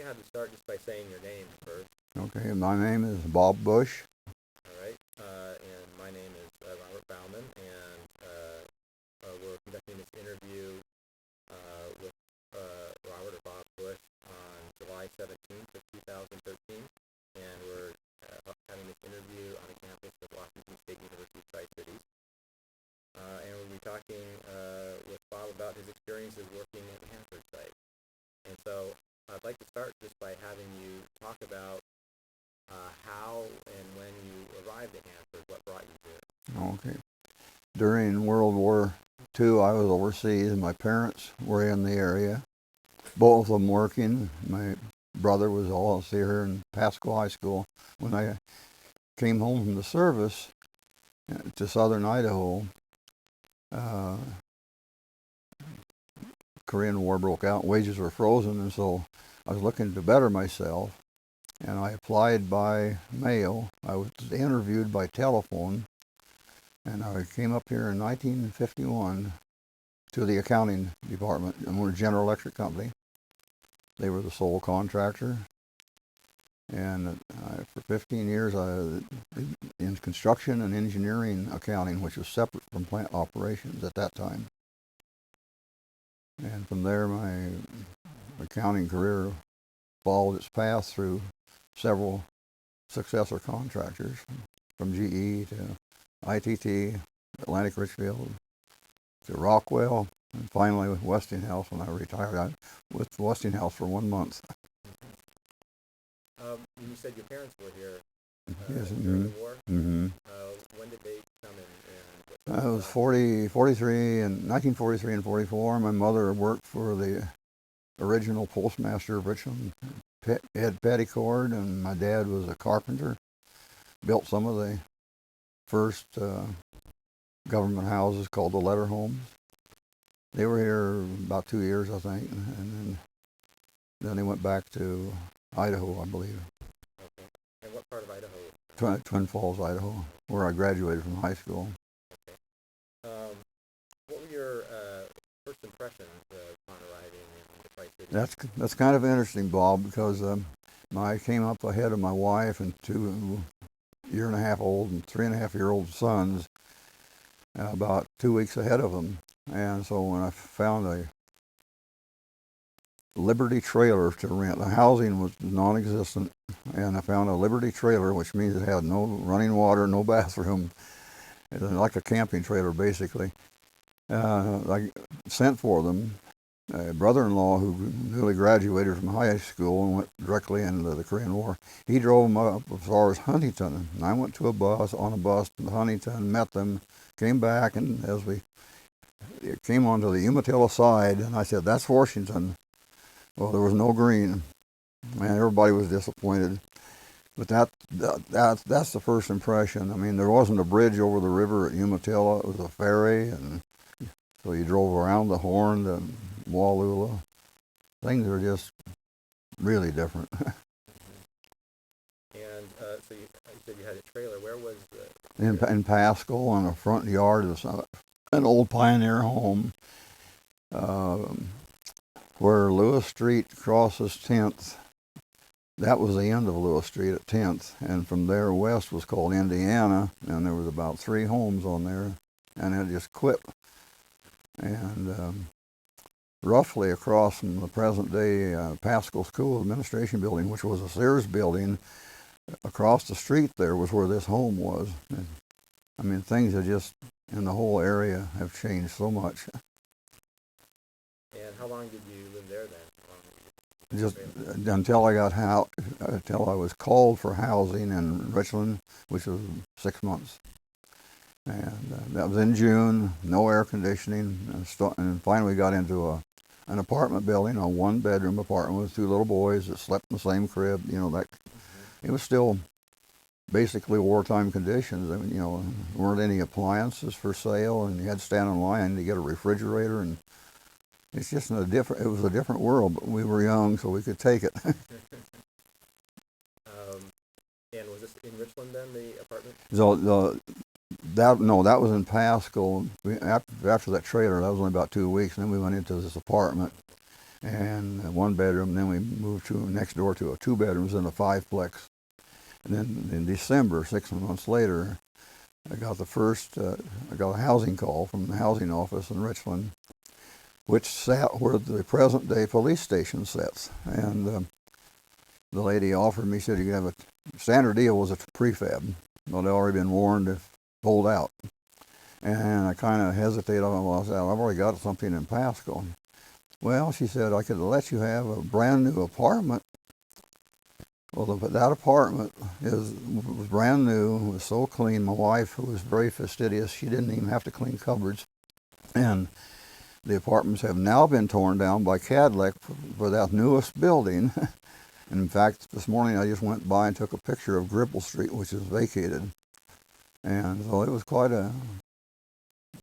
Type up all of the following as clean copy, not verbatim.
you how to start just by saying your name first. Okay, my name is Bob Bush. All right. And my name is Robert Bauman, and we're conducting this interview with Robert or Bob Bush on July 17th of 2013, and we're having this interview on the campus of Washington State University Tri-Cities. And we'll be talking with Bob about his experiences working at the Hanford site. And so I'd like to start just by having you talk about how and when you arrived at Hanford, what brought you here. Okay. During World War II, I was overseas, and my parents were in the area, both of them working. My brother was also here in Pasco High School. When I came home from the service to southern Idaho, Korean War broke out, wages were frozen, and so I was looking to better myself, and I applied by mail. I was interviewed by telephone, and I came up here in 1951 to the accounting department, and we're a General Electric company. They were the sole contractor, and for 15 years in construction and engineering accounting, which was separate from plant operations at that time. And from there, my accounting career followed its path through several successor contractors, from GE to ITT, Atlantic Richfield, to Rockwell, and finally with Westinghouse. When I retired, I was with Westinghouse for 1 month. You said your parents were here Yes, during the war. Mm-hmm. When did they come in? I was 43 in 1943 and 44. My mother worked for the original postmaster of Richland, Ed Petticord, and my dad was a carpenter. Built some of the first government houses called the letter homes. They were here about 2 years, I think, and then they went back to Idaho, I believe. Okay. And what part of Idaho? Twin Falls, Idaho, where I graduated from high school. Okay. What were your first impressions upon arriving in the Tri-Cities? That's kind of interesting, Bob, because I came up ahead of my wife and 2 year-and-a-half-old and 3.5-year-old sons, about 2 weeks ahead of them. And so when I found a Liberty trailer to rent, the housing was non-existent, and I found a Liberty trailer, which means it had no running water, no bathroom. It was like a camping trailer, basically. I sent for them. A brother-in-law who newly graduated from high school and went directly into the Korean War, he drove them up as far as Huntington. And I went on a bus to Huntington, met them, came back, and as we came onto the Umatilla side, and I said, "That's Washington." Well, there was no green. Man, everybody was disappointed. But that's the first impression. I mean, there wasn't a bridge over the river at Umatilla. It was a ferry, and so you drove around the Horn to Wallula. Things are just really different. And so you said you had a trailer. Where was In Pasco, in the front yard of an old pioneer home, where Lewis Street crosses 10th. That was the end of Lewis Street at 10th, and from there west was called Indiana, and there was about 3 homes on there, and it just quit. And roughly across from the present-day Pasco School Administration Building, which was a Sears building, across the street there was where this home was. And, I mean, things have just, in the whole area, have changed so much. And how long did you live there then? Just until until I was called for housing in Richland, which was 6 months. And that was in June, no air conditioning, and finally got into an apartment building, a 1-bedroom apartment with 2 little boys that slept in the same crib. It was still basically wartime conditions. I mean, there weren't any appliances for sale, and you had to stand in line to get a refrigerator, and it's just it was a different world, but we were young, so we could take it. And was this in Richland then, the apartment? So that was in Pasco. After that trailer, that was only about 2 weeks, and then we went into this apartment. and 1 bedroom. Then we moved to next door to a 2 bedrooms and a 5-plex. And then in December, 6 months later, I got I got a housing call from the housing office in Richland, which sat where the present day police station sits. And the lady offered me, said, you could have a standard deal was a prefab. Well, they'd already been warned to hold out. And I kind of hesitated. I said, I've already got something in Pasco. Well, she said, I could let you have a brand new apartment. Well, that apartment was brand new, was so clean. My wife, who was very fastidious, she didn't even have to clean cupboards. And the apartments have now been torn down by Cadillac for that newest building. And in fact, this morning I just went by and took a picture of Gripple Street, which is vacated. And so it was quite a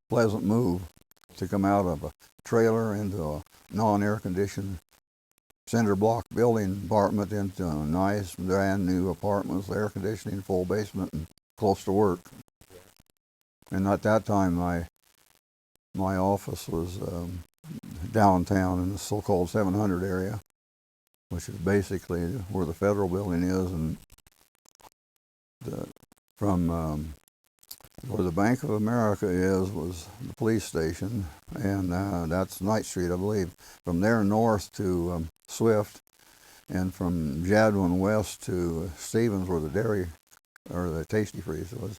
pleasant move to come out of a trailer into a non-air conditioned cinder block building apartment into a nice brand new apartment with air conditioning, full basement, and close to work. And at that time my office was downtown in the so-called 700 area, which is basically where the federal building is, and from where the Bank of America was the police station, and that's Knight Street, I believe. From there north to Swift, and from Jadwin west to Stevens, where the dairy or the Tasty Freeze was.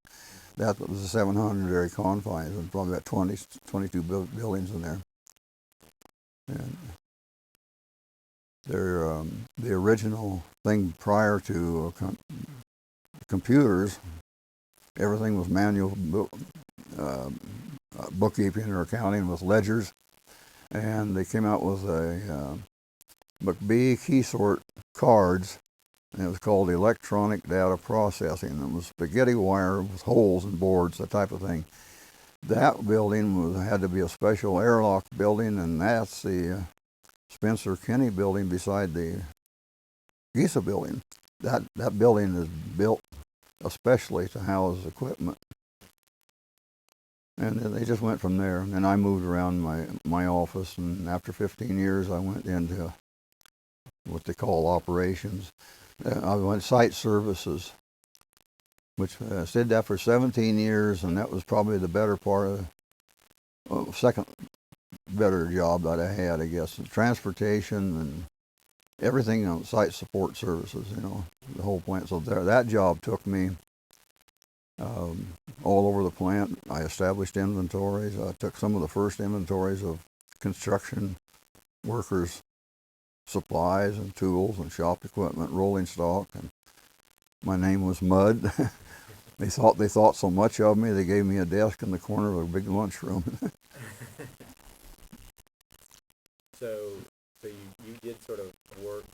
That was the 700 area confines, and probably about 22 buildings in there. And the original thing prior to computers, everything was manual bookkeeping or accounting with ledgers, and they came out with a McBee KeySort cards, and it was called electronic data processing. It was spaghetti wire with holes and boards, that type of thing. That building had to be a special airlock building, and that's the Spencer Kinney building beside the Giza building. That building is built especially to house equipment. And they just went from there. And then I moved around my office, and after 15 years I went into what they call operations. I went site services, which I did that for 17 years, and that was probably the better part of second better job that I had, I guess. Transportation and everything on site support services, the whole plant. So that job took me all over the plant. I established inventories. I took some of the first inventories of construction workers' supplies and tools and shop equipment, rolling stock, and my name was Mud. They thought so much of me, they gave me a desk in the corner of a big lunchroom. So you did sort of work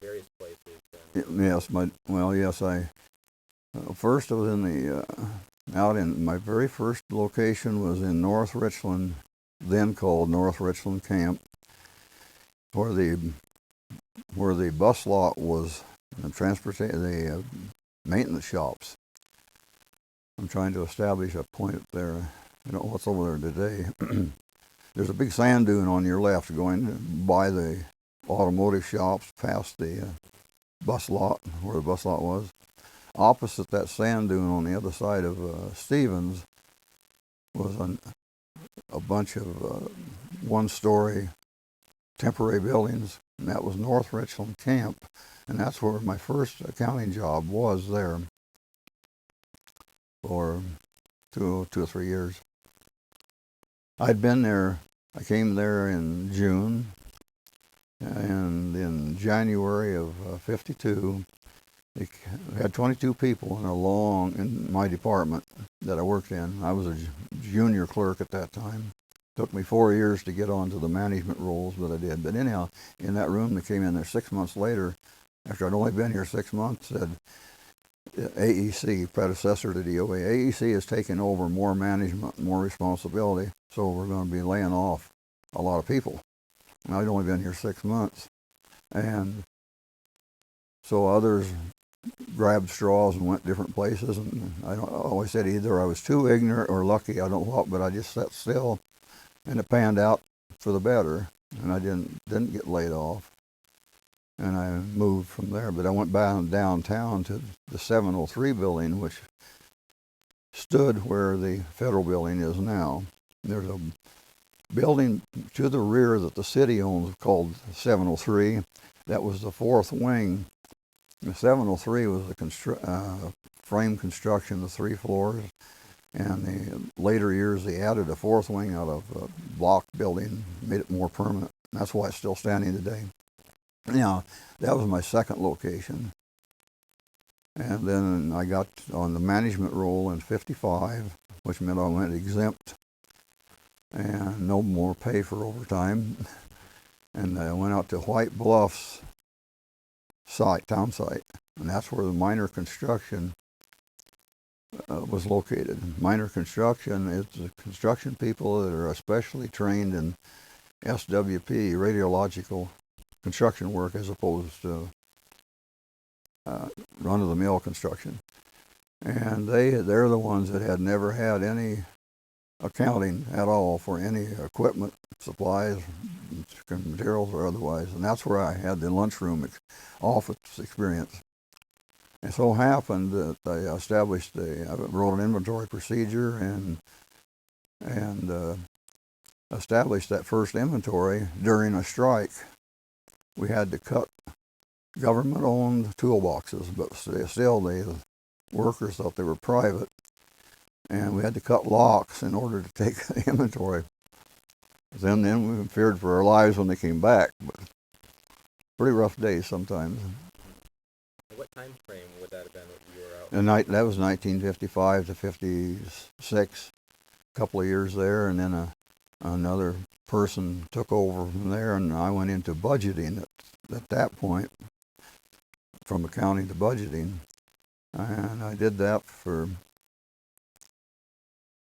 various places. Yes, I first I was in out in my very first location was in North Richland, then called North Richland Camp, where the bus lot was, the maintenance shops. I'm trying to establish a point up there. I don't know what's over there today. There's a big sand dune on your left going by the automotive shops, past the bus lot, where the bus lot was. Opposite that sand dune on the other side of Stevens was a bunch of one-story temporary buildings, and that was North Richland Camp, and that's where my first accounting job was there for two or 3 years. I'd been there, I came there in June, and in January of 52, we had 22 people in my department that I worked in. I was a junior clerk at that time. Took me 4 years to get onto the management roles, but I did. But anyhow, in that room, they came in there 6 months later, after I'd only been here 6 months, said, AEC, predecessor to DOA, AEC has taken over more management, more responsibility, so we're going to be laying off a lot of people. And I'd only been here 6 months. And so others grabbed straws and went different places, and I always said either I was too ignorant or lucky, I don't know what, but I just sat still, and it panned out for the better. and I didn't get laid off. And I moved from there, but I went back downtown to the 703 building, which stood where the federal building is now. There's a building to the rear that the city owns called 703. That was the fourth wing. The 703 was the frame construction of 3 floors. And the later years, they added a fourth wing out of a block building, made it more permanent. That's why it's still standing today. Now, that was my second location. And then I got on the management role in 55, which meant I went exempt and no more pay for overtime. And I went out to White Bluffs town site, and that's where the Minor Construction was located. Minor Construction is the construction people that are especially trained in SWP, radiological construction work, as opposed to run-of-the-mill construction. And they're the ones that had never had any accounting at all for any equipment, supplies, materials, or otherwise. And that's where I had the lunchroom office experience. It so happened that I wrote an inventory procedure and established that first inventory during a strike. We had to cut government-owned toolboxes, but still the workers thought they were private, and we had to cut locks in order to take the inventory. Then we feared for our lives when they came back, but pretty rough days sometimes. What time frame would that have been when you were out? And that was 1955 to 56, a couple of years there, and then another person took over from there, and I went into budgeting at that point, from accounting to budgeting. And I did that for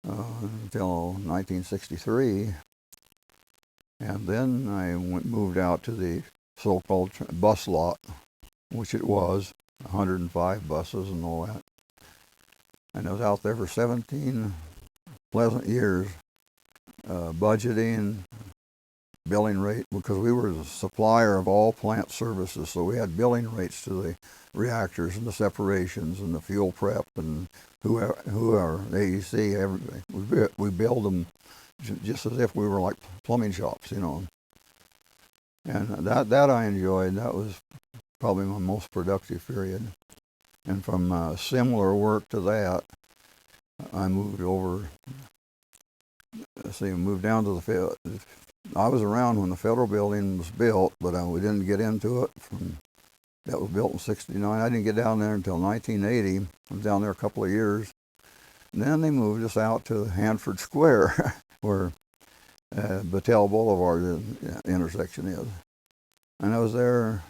until 1963, and then I moved out to the so-called bus lot, which it was, 105 buses and all that. And I was out there for 17 pleasant years, budgeting, billing rate, because we were the supplier of all plant services, so we had billing rates to the reactors and the separations and the fuel prep and whoever AEC, everybody. We billed them just as if we were like plumbing shops, you know. And that I enjoyed. That was probably my most productive period. And from similar work to that, I moved over. Moved down to the field. I was around when the federal building was built, but we didn't get into it. That was built in '69. I didn't get down there until 1980. I was down there a couple of years. And then they moved us out to Hanford Square, where Battelle Boulevard intersection is. And I was there,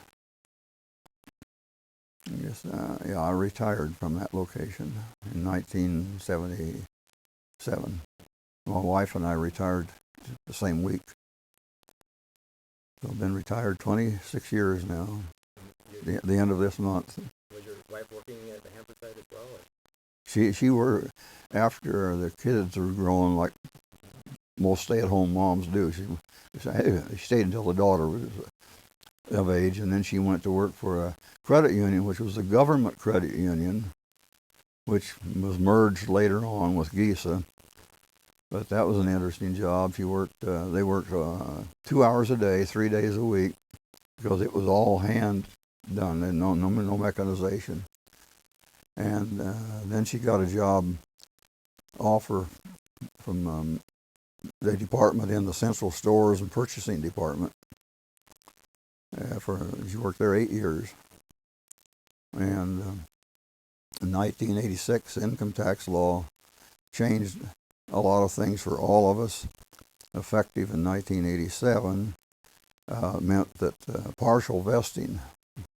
I retired from that location in 1977. My wife and I retired the same week. So I've been retired 26 years now, the end of this month. Was your wife working at the Hanford site as well? Or? She worked after the kids were growing, like most stay-at-home moms do. She stayed until the daughter was of age, and then she went to work for a credit union, which was a government credit union, which was merged later on with GISA. But that was an interesting job. They worked 2 hours a day, 3 days a week, because it was all hand done, and no mechanization. And then she got a job offer from the department in the central stores and purchasing department. She worked there 8 years. And in 1986, income tax law changed a lot of things for all of us. Effective in 1987, meant that partial vesting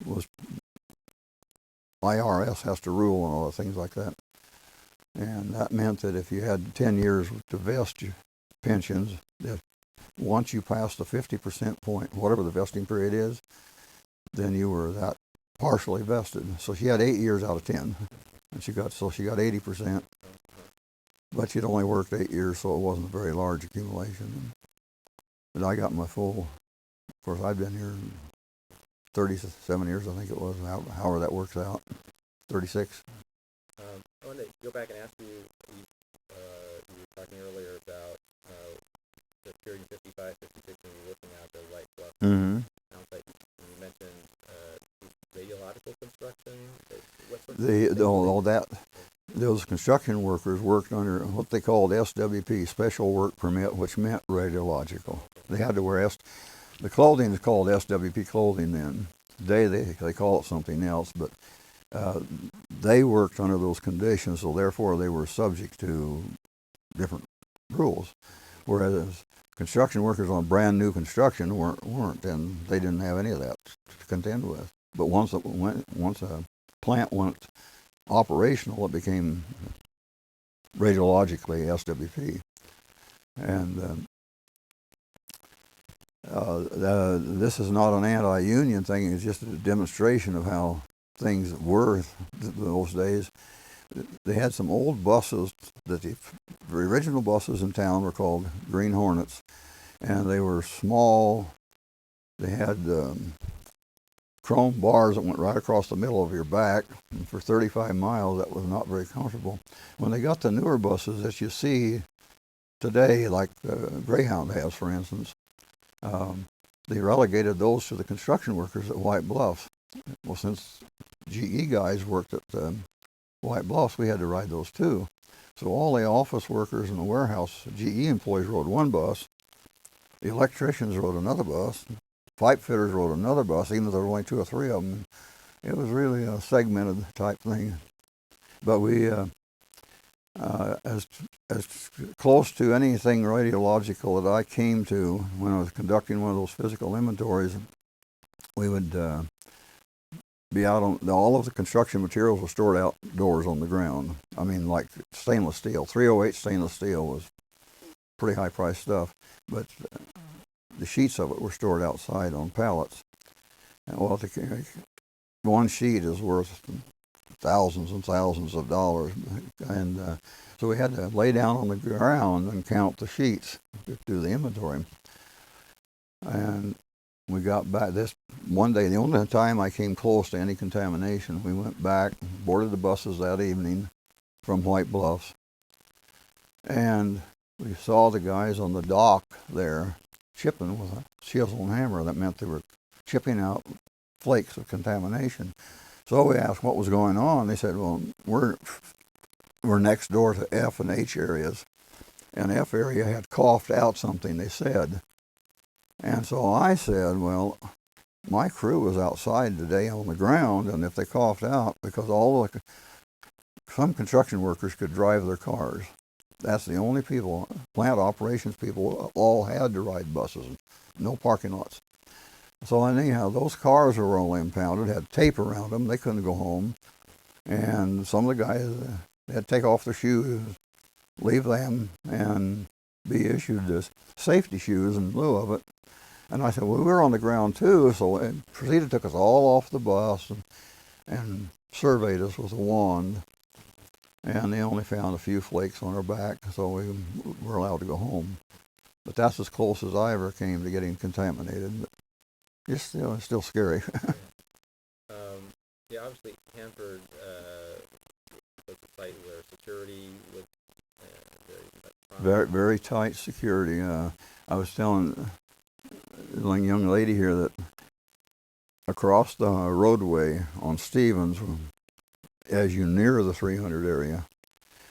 was, IRS has to rule on all the things like that. And that meant that if you had 10 years to vest your pensions, that once you passed the 50% point, whatever the vesting period is, then you were that partially vested. So she had 8 years out of 10, and she got 80%. But she'd only worked 8 years, so it wasn't a very large accumulation. But I got my full Of course, I've been here 37 years, I think it was, however that works out. 36. I wanted to go back and ask you, you were talking earlier about the period in 55, 56 when you were working out the White Bluff. Mm-hmm. Sounds like you mentioned radiological construction. What sort Those construction workers worked under what they called SWP, Special Work Permit, which meant radiological. They had to wear the clothing is called SWP clothing then. Today they call it something else, but they worked under those conditions, so therefore they were subject to different rules. Whereas construction workers on brand new construction weren't, and they didn't have any of that to contend with. But once a plant went operational, it became radiologically SWP. And this is not an anti-union thing, it's just a demonstration of how things were those days. They had some old buses that the original buses in town were called Green Hornets, and they were small. They had chrome bars that went right across the middle of your back, and for 35 miles that was not very comfortable. When they got the newer buses that you see today, like Greyhound has, for instance, they relegated those to the construction workers at White Bluffs. Well, since GE guys worked at White Bluffs, we had to ride those too. So all the office workers in the warehouse, GE employees rode one bus, the electricians rode another bus, pipe fitters rode another bus, even though there were only 2 or 3 of them. It was really a segmented type thing. But we, as close to anything radiological that I came to when I was conducting one of those physical inventories, we would be out on, all of the construction materials were stored outdoors on the ground. I mean, like stainless steel, 308 stainless steel was pretty high priced stuff, but the sheets of it were stored outside on pallets. And well, one sheet is worth thousands and thousands of dollars, and so we had to lay down on the ground and count the sheets to do the inventory. And we got back this one day, the only time I came close to any contamination. We went back, boarded the buses that evening from White Bluffs, and we saw the guys on the dock there chipping with a chisel and hammer. That meant they were chipping out flakes of contamination. So we asked what was going on. They said, well, we're next door to F and H areas, and F area had coughed out something, they said. And so I said, well, my crew was outside today on the ground, and if they coughed out, because some construction workers could drive their cars. That's the only people, plant operations people, all had to ride buses, no parking lots. So anyhow, those cars were all impounded, had tape around them, they couldn't go home. And some of the guys had to take off their shoes, leave them, and be issued this safety shoes in lieu of it. And I said, well, we were on the ground too, so it proceeded, took us all off the bus and surveyed us with a wand. And they only found a few flakes on our back, so we were allowed to go home. But that's as close as I ever came to getting contaminated. But it's still scary. Yeah, obviously Hanford was a site where security was very, very tight security. I was telling a young lady here that across the roadway on Stevens, as you near the 300 area,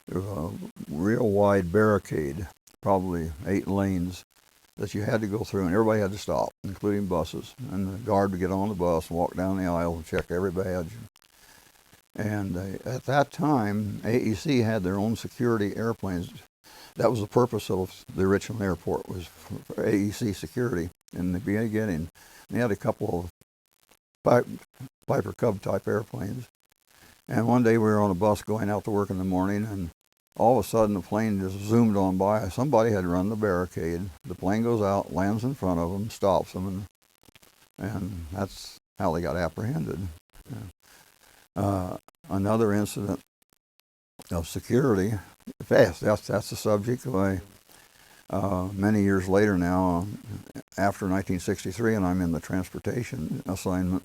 there was a real wide barricade, probably 8 lanes, that you had to go through, and everybody had to stop, including buses. And the guard would get on the bus and walk down the aisle and check every badge. And at that time, AEC had their own security airplanes. That was the purpose of the Richland Airport, was for AEC security in the beginning. They had a couple of Piper Cub type airplanes. And one day we were on a bus going out to work in the morning, and all of a sudden the plane just zoomed on by. Somebody had run the barricade. The plane goes out, lands in front of them, stops them, and that's how they got apprehended. Another incident of security, that's the subject. Many years later now, after 1963, and I'm in the transportation assignment,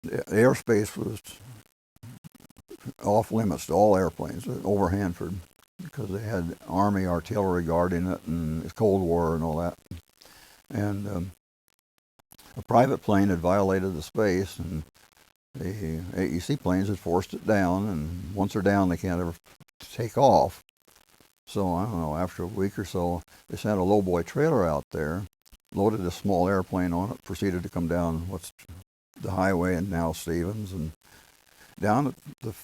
airspace was off limits to all airplanes over Hanford because they had Army artillery guarding it and it's Cold War and all that. And a private plane had violated the space, and the AEC planes had forced it down, and once they're down, they can't ever take off. So, I don't know, after a week or so, they sent a lowboy trailer out there, loaded a small airplane on it, proceeded to come down what's the highway and now Stevens, and down at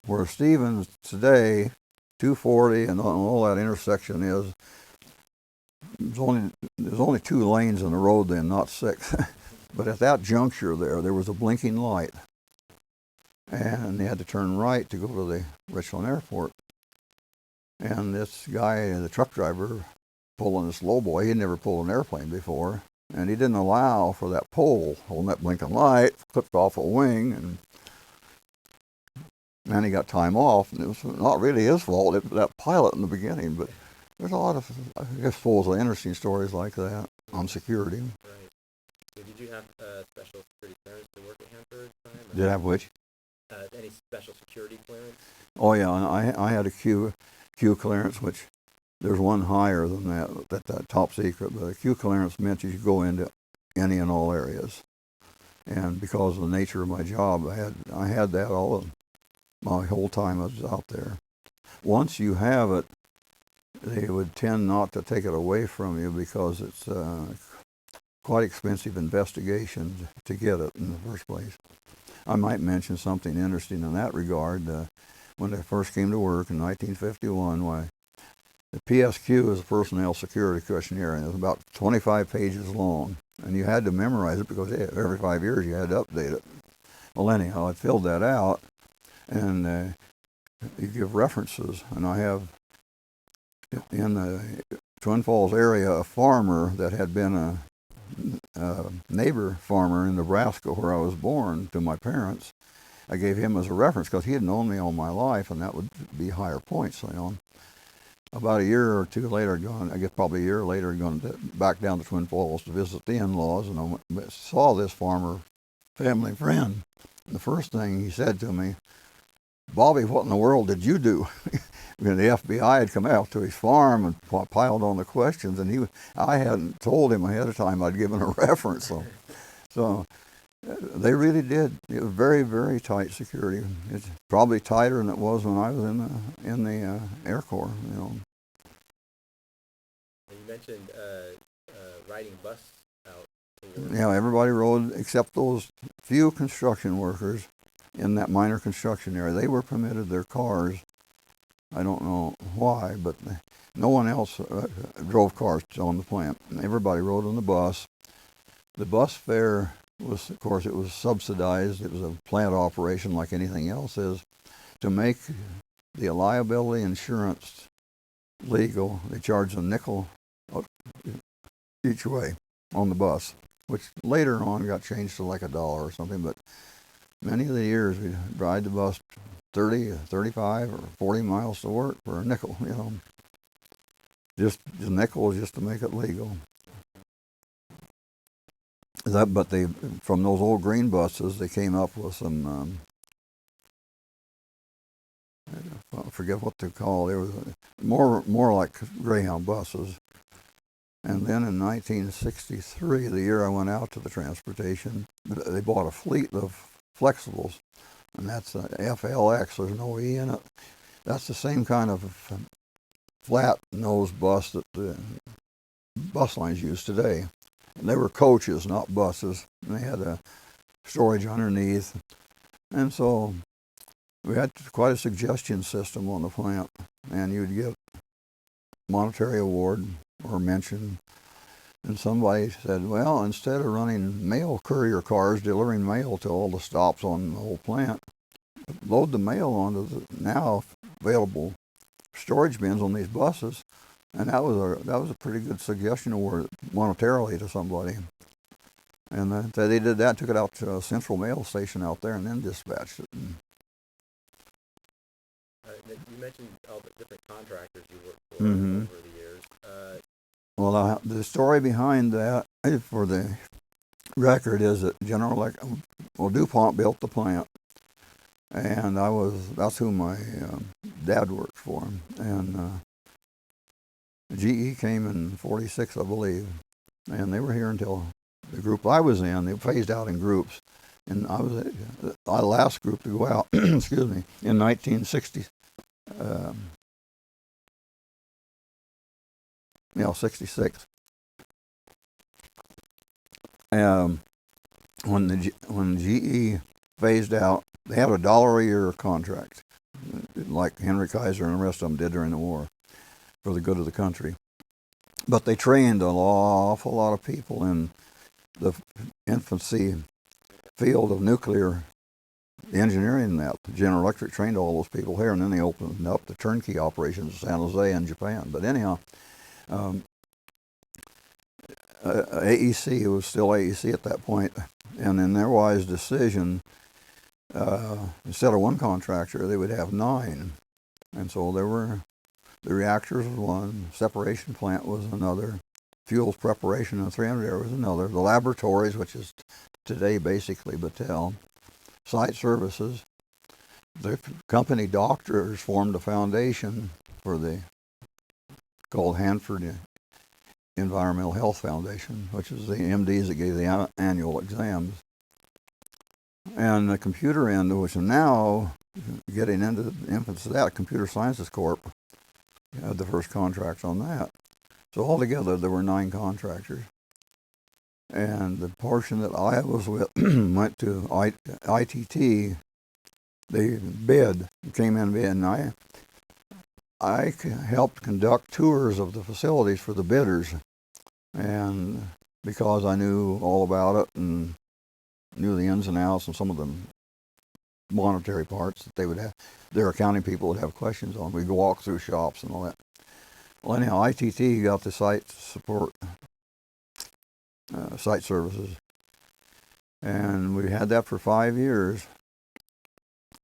where Stevens today, 240 and all that intersection is, there's only 2 lanes in the road then, not 6. But at that juncture there was a blinking light, and they had to turn right to go to the Richland Airport. And this guy, the truck driver, pulling this lowboy, he'd never pulled an airplane before, and he didn't allow for that pole holding that blinking light, clipped off a wing, and he got time off, and it was not really his fault, it was that pilot in the beginning, but there's a lot of, I suppose, interesting stories like that on security. Right. So did you have special security clearance to work at Hanford at the time? Did I have which? Any special security clearance? Oh yeah, I had a Q clearance, which there's one higher than that top secret, but a Q clearance meant you could go into any and all areas. And because of the nature of my job, I had that my whole time I was out there. Once you have it, they would tend not to take it away from you because it's quite expensive investigation to get it in the first place. I might mention something interesting in that regard. When I first came to work in 1951, the PSQ is a personnel security questionnaire, and it was about 25 pages long, and you had to memorize it because every 5 years you had to update it. Well, anyhow, I filled that out, and you give references, and I have in the Twin Falls area a farmer that had been a neighbor farmer in Nebraska where I was born to my parents. I gave him as a reference because he had known me all my life, and that would be higher points. About a year or two later, I guess probably a year later, gone back down to Twin Falls to visit the in-laws, and I saw this farmer family friend. And the first thing he said to me, "Bobby, what in the world did you do?" The FBI had come out to his farm and piled on the questions, and I hadn't told him ahead of time I'd given a reference. So they really did. It was very, very tight security. It's probably tighter than it was when I was in the Air Corps. You mentioned riding bus out to work. Yeah, everybody rode except those few construction workers in that minor construction area. They were permitted their cars. I don't know why, but no one else drove cars on the plant. Everybody rode on the bus. The bus fare was, of course, it was subsidized. It was a plant operation like anything else is. To make the liability insurance legal, they charged a nickel each way on the bus, which later on got changed to like $1 or something, but many of the years we'd ride the bus 30, 35, or 40 miles to work for a nickel, Just the nickel just to make it legal. But from those old green buses, they came up with some, I forget what they're called. They were more like Greyhound buses. And then in 1963, the year I went out to the transportation, they bought a fleet of flexibles. And that's a FLX, there's no E in it. That's the same kind of flat nose bus that the bus lines use today. And they were coaches, not buses. And they had a storage underneath. And so we had quite a suggestion system on the plant. And you'd get monetary award or mention. And somebody said, well, instead of running mail courier cars delivering mail to all the stops on the whole plant, load the mail onto the now available storage bins on these buses. And that was a pretty good suggestion award monetarily to somebody. And they did that, took it out to a central mail station out there, and then dispatched it. You mentioned contractors you worked for Mm-hmm. over the years. Well, the story behind that, for the record, is that DuPont built the plant, and that's who my dad worked for. And GE came in '46, I believe, and they were here until the group I was in. They phased out in groups, and I was the last group to go out. Excuse me, in 1960. 66. When GE phased out, they had $1 a year contract, like Henry Kaiser and the rest of them did during the war, for the good of the country. But they trained an awful lot of people in the infancy field of nuclear engineering. That General Electric trained all those people here, and then they opened up the turnkey operations in San Jose and Japan. But anyhow, AEC, it was still AEC at that point, and in their wise decision, instead of one contractor, they would have 9. And so the reactors was one, separation plant was another, fuels preparation in the 300 area was another, the laboratories, which is today basically Battelle, site services. The company doctors formed a foundation called Hanford Environmental Health Foundation, which is the MDs that gave the annual exams. And the computer end, which is now getting into the infancy of that, Computer Sciences Corp. Had the first contracts on that. So altogether, there were 9 contractors. And the portion that I was with went to ITT. They came in bid, and I helped conduct tours of the facilities for the bidders. And because I knew all about it and knew the ins and outs and some of the monetary parts that they would have, their accounting people would have questions on. We'd walk through shops and all that. Well, anyhow, ITT got the site support, site services, and we had that for 5 years.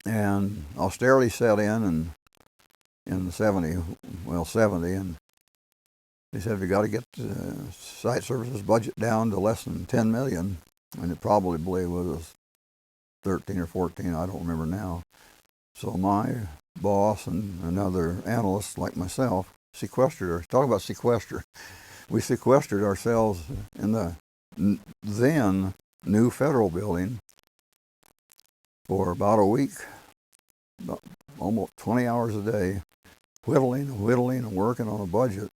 And austerity set in the 70, and they said we got to get the site services budget down to less than 10 million, and it probably was 13 or 14, I don't remember now. So my boss and another analyst like myself talk about sequester. We sequestered ourselves in the then new federal building for about a week, almost 20 hours a day, whittling and working on a budget.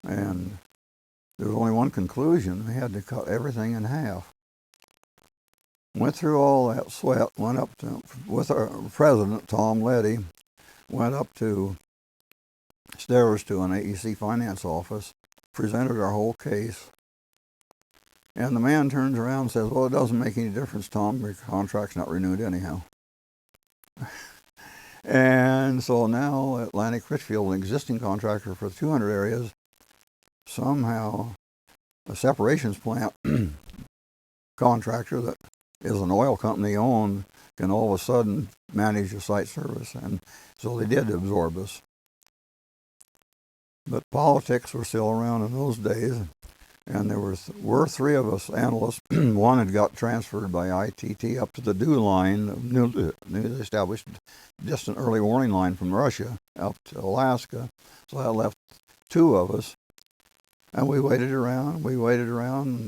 And there was only one conclusion: we had to cut everything in half. Went through all that sweat, went up with our president, Tom Leddy, went up to stairs to an AEC finance office, presented our whole case, and the man turns around and says, well, it doesn't make any difference, Tom, your contract's not renewed anyhow. And so now Atlantic Richfield, an existing contractor for 200 areas, somehow a separations plant contractor that is an oil company owned can all of a sudden manage a site service. And so they did absorb us. But politics were still around in those days, and there were 3 of us analysts. One had got transferred by ITT up to the DEW line, newly established distant early warning line from Russia up to Alaska. So that left 2 of us. And we waited around,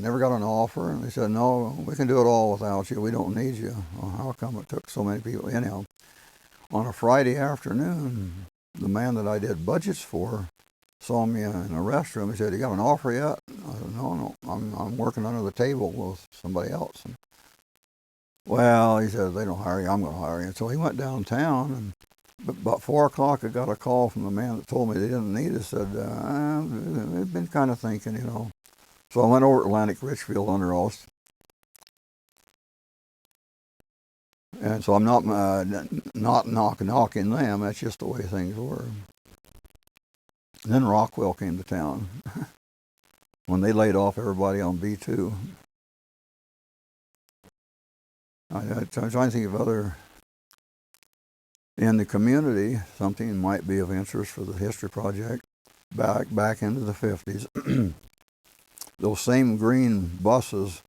never got an offer. And they said, no, we can do it all without you. We don't need you. Well, how come it took so many people? Anyhow, on a Friday afternoon, the man that I did budgets for saw me in a restroom. He said, you got an offer yet? I said, no, I'm working under the table with somebody else. And, well, he said, they don't hire you, I'm going to hire you. So he went downtown, and about 4 o'clock, I got a call from the man that told me they didn't need us. Said, they've been kind of thinking, So I went over to Atlantic Richfield under oath. And so I'm not knocking them. That's just the way things were. And then Rockwell came to town when they laid off everybody on B2. I'm trying to think of other In the community, something might be of interest for the history project. Back into the 50s, those same green buses,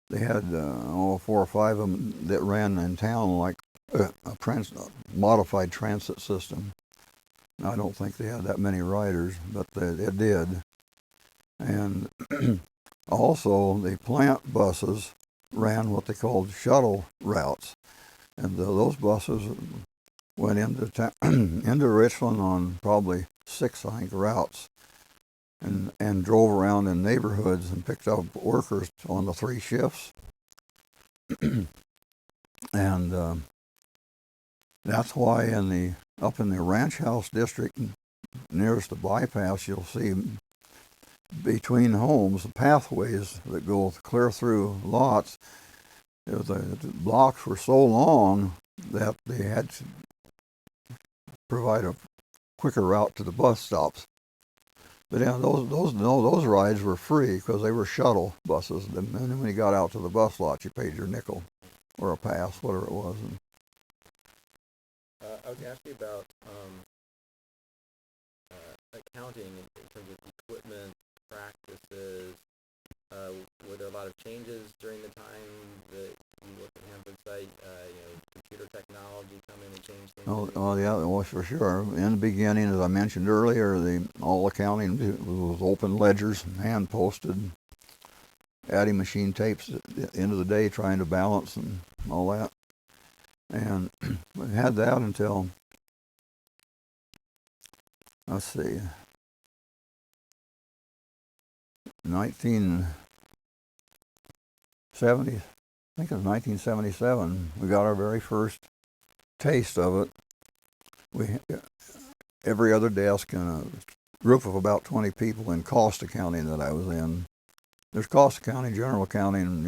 they had 4 or 5 of them that ran in town like a modified transit system. I don't think they had that many riders, but it did. And also, the plant buses ran what they called shuttle routes, and those buses went into into Richland on probably 6, I think, routes, and drove around in neighborhoods and picked up workers on the 3 shifts. And that's why up in the Ranch House district, nearest the bypass, you'll see between homes pathways that go clear through lots. The blocks were so long that they had to provide a quicker route to the bus stops. But yeah, those rides were free because they were shuttle buses. And then when you got out to the bus lot, you paid your nickel or a pass, whatever it was. I was going to ask you about accounting in terms of equipment, practices. Were there a lot of changes during the time that you worked at Hanford site? Computer technology come in and change things? Oh yeah, well, for sure. In the beginning, as I mentioned earlier, all accounting was open ledgers, hand posted, adding machine tapes at the end of the day, trying to balance and all that. And we had that until, let's see, 1970, I think it was 1977, we got our very first taste of it. Every other desk in a group of about 20 people in cost accounting that I was in. There's cost accounting, general accounting,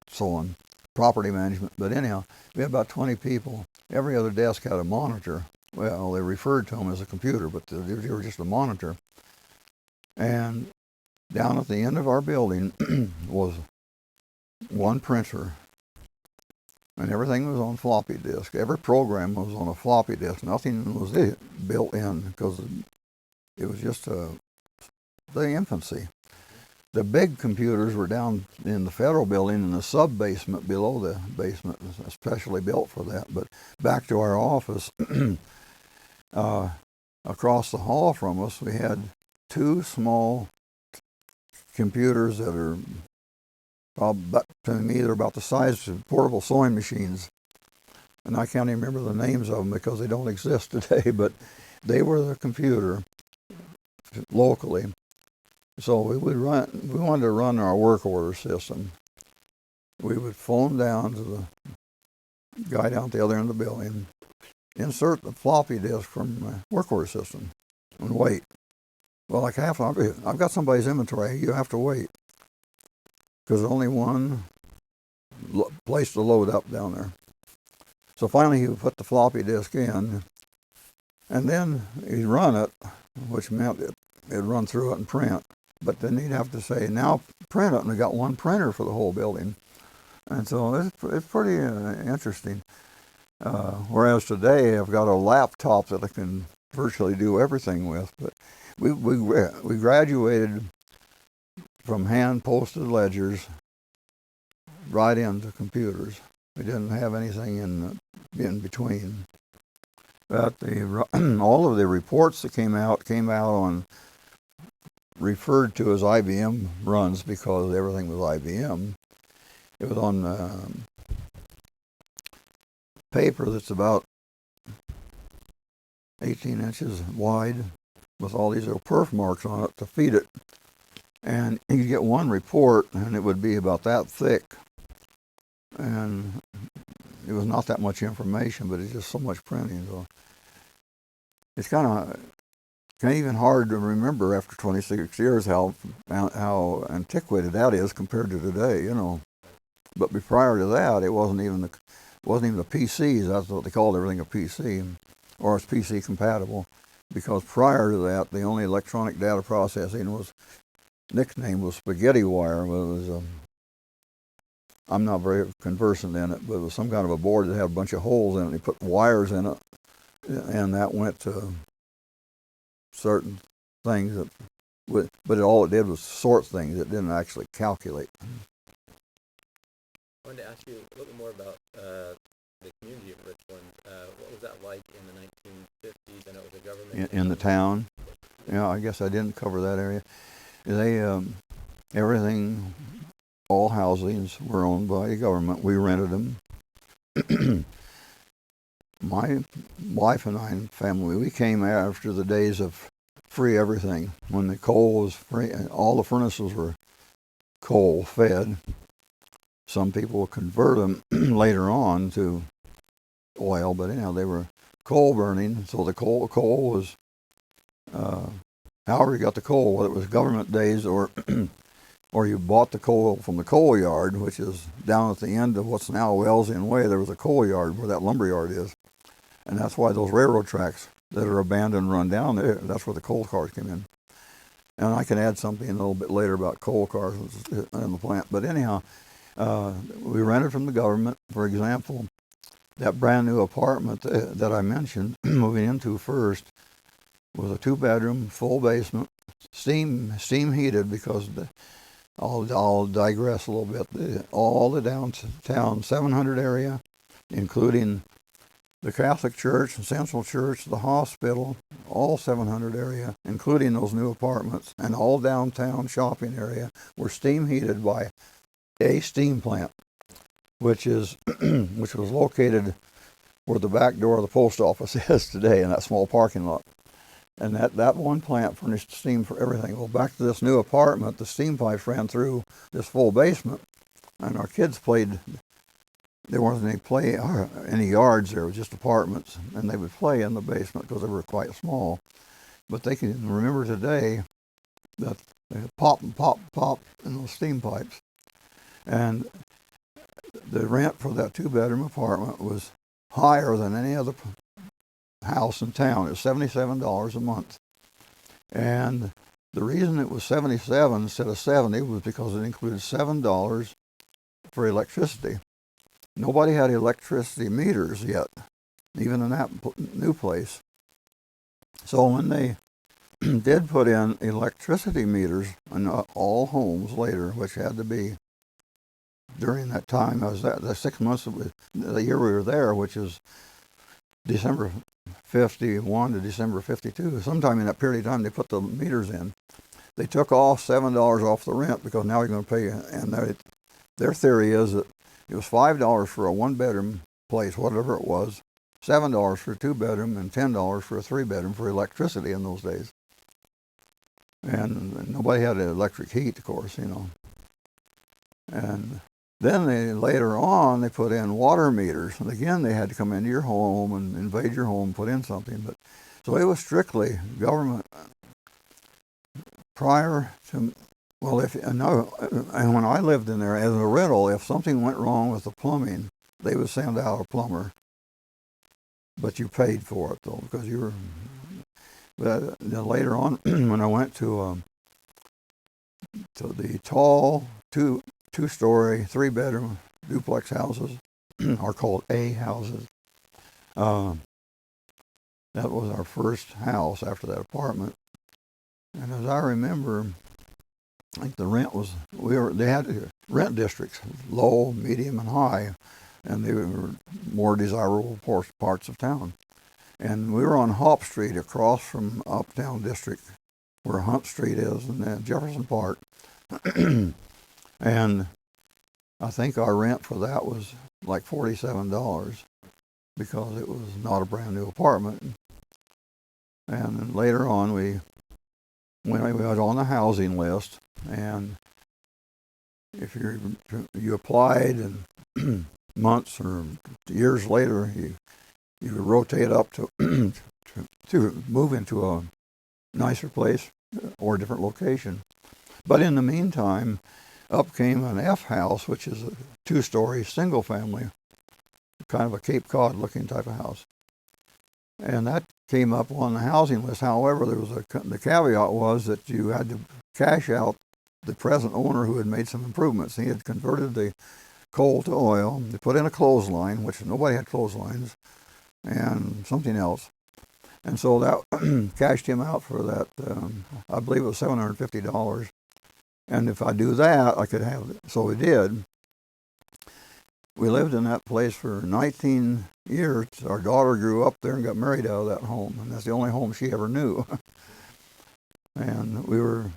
so on, property management. But anyhow, we had about 20 people. Every other desk had a monitor. Well, they referred to them as a computer, but they were just a monitor. And down at the end of our building was one printer, and everything was on floppy disk. Every program was on a floppy disk. Nothing was built in because it was just the infancy. The big computers were down in the federal building in the sub-basement below the basement, especially built for that. But back to our office, across the hall from us, we had 2 small computers that are, to me, they're about the size of portable sewing machines. And I can't even remember the names of them because they don't exist today, but they were the computer locally. So we wanted to run our work order system. We would phone down to the guy down at the other end of the building, insert the floppy disk from the work order system, and wait. Well, like I've got somebody's inventory, you have to wait. Because there's only one place to load up down there. So finally he would put the floppy disk in, and then he'd run it, which meant it'd run through it and print. But then he'd have to say, now print it, and we got one printer for the whole building. And so it's pretty interesting. Whereas today I've got a laptop that I can virtually do everything with. But we graduated from hand-posted ledgers right into computers. We didn't have anything in between. But all of the reports that came out on referred to as IBM runs because everything was IBM. It was on paper that's about 18 inches wide with all these little perf marks on it to feed it. And you could get one report, and it would be about that thick. And it was not that much information, but it's just so much printing. So it's kind of even hard to remember after 26 years how antiquated that is compared to today, But prior to that, it wasn't even the PCs. That's what they called everything a PC, or it's PC compatible. Because prior to that, the only electronic data processing nickname was spaghetti wire. It was I'm not very conversant in it, but it was some kind of a board that had a bunch of holes in it. They put wires in it, and that went to certain things that, but all it did was sort things. It didn't actually calculate. I wanted to ask you a little bit more about the community of Richland. What was that like in the 1950s? I know it was a government In the town. Yeah, I guess I didn't cover that area. They everything, all housings were owned by the government. We rented them. My wife and I and family, we came after the days of free everything, when the coal was free and all the furnaces were coal fed. Some people will convert them later on to oil, but anyhow, they were coal burning. So the coal was, however you got the coal, whether it was government days or or you bought the coal from the coal yard, which is down at the end of what's now Wellsian Way. There was a coal yard where that lumber yard is, and that's why those railroad tracks that are abandoned run down there. That's where the coal cars came in. And I can add something a little bit later about coal cars in the plant. But anyhow, we rented from the government. For example, that brand new apartment that I mentioned, moving into first, was a 2-bedroom, full basement, steam heated, because I'll digress a little bit. All the downtown 700 area, including the Catholic Church, the Central Church, the hospital, all 700 area, including those new apartments, and all downtown shopping area were steam heated by a steam plant, which was located where the back door of the post office is today, in that small parking lot. And that one plant furnished steam for everything. Well, back to this new apartment, the steam pipes ran through this full basement, and our kids played. There wasn't any yards there. It was just apartments, and they would play in the basement because they were quite small. But they can remember today that they pop and pop in those steam pipes. And the rent for that 2-bedroom apartment was higher than any other house in town. It was $77 a month. And the reason it was $77 instead of $70 was because it included $7 for electricity. Nobody had electricity meters yet, even in that new place. So when they did put in electricity meters in all homes later, which had to be during that time, the 6 months of the year we were there, which is December 51 to December 52, sometime in that period of time they put the meters in. They took off $7 off the rent, because now you're going to pay, and their theory is that it was $5 for a 1-bedroom place, whatever it was, $7 for a 2-bedroom, and $10 for a 3-bedroom for electricity in those days. And nobody had electric heat, of course, And then later on they put in water meters, and again they had to come into your home and invade your home, put in something. But so it was strictly government prior to. Well, and when I lived in there as a rental, if something went wrong with the plumbing, they would send out a plumber. But you paid for it, though, because you were. But then later on, when I went to the tall two-story, 3-bedroom duplex houses, are called A houses. That was our first house after that apartment. And as I remember, I think the rent was, they had rent districts, low, medium, and high, and they were more desirable parts of town. And we were on Hop Street, across from Uptown District, where Hunt Street is, and then Jefferson Park. And I think our rent for that was like $47, because it was not a brand new apartment. And then later on, we was on the housing list, and if you applied, and months or years later, you rotate up to to move into a nicer place or a different location. But in the meantime, up came an F house, which is a 2-story single family, kind of a Cape Cod looking type of house. And that came up on the housing list. However, there was the caveat was that you had to cash out the present owner, who had made some improvements. He had converted the coal to oil. They put in a clothesline, which nobody had clotheslines. and something else. And so that cashed him out for that, I believe it was $750. And if I do that, I could have it. So we did. We lived in that place for 19 years. Our daughter grew up there and got married out of that home, and that's the only home she ever knew. And we were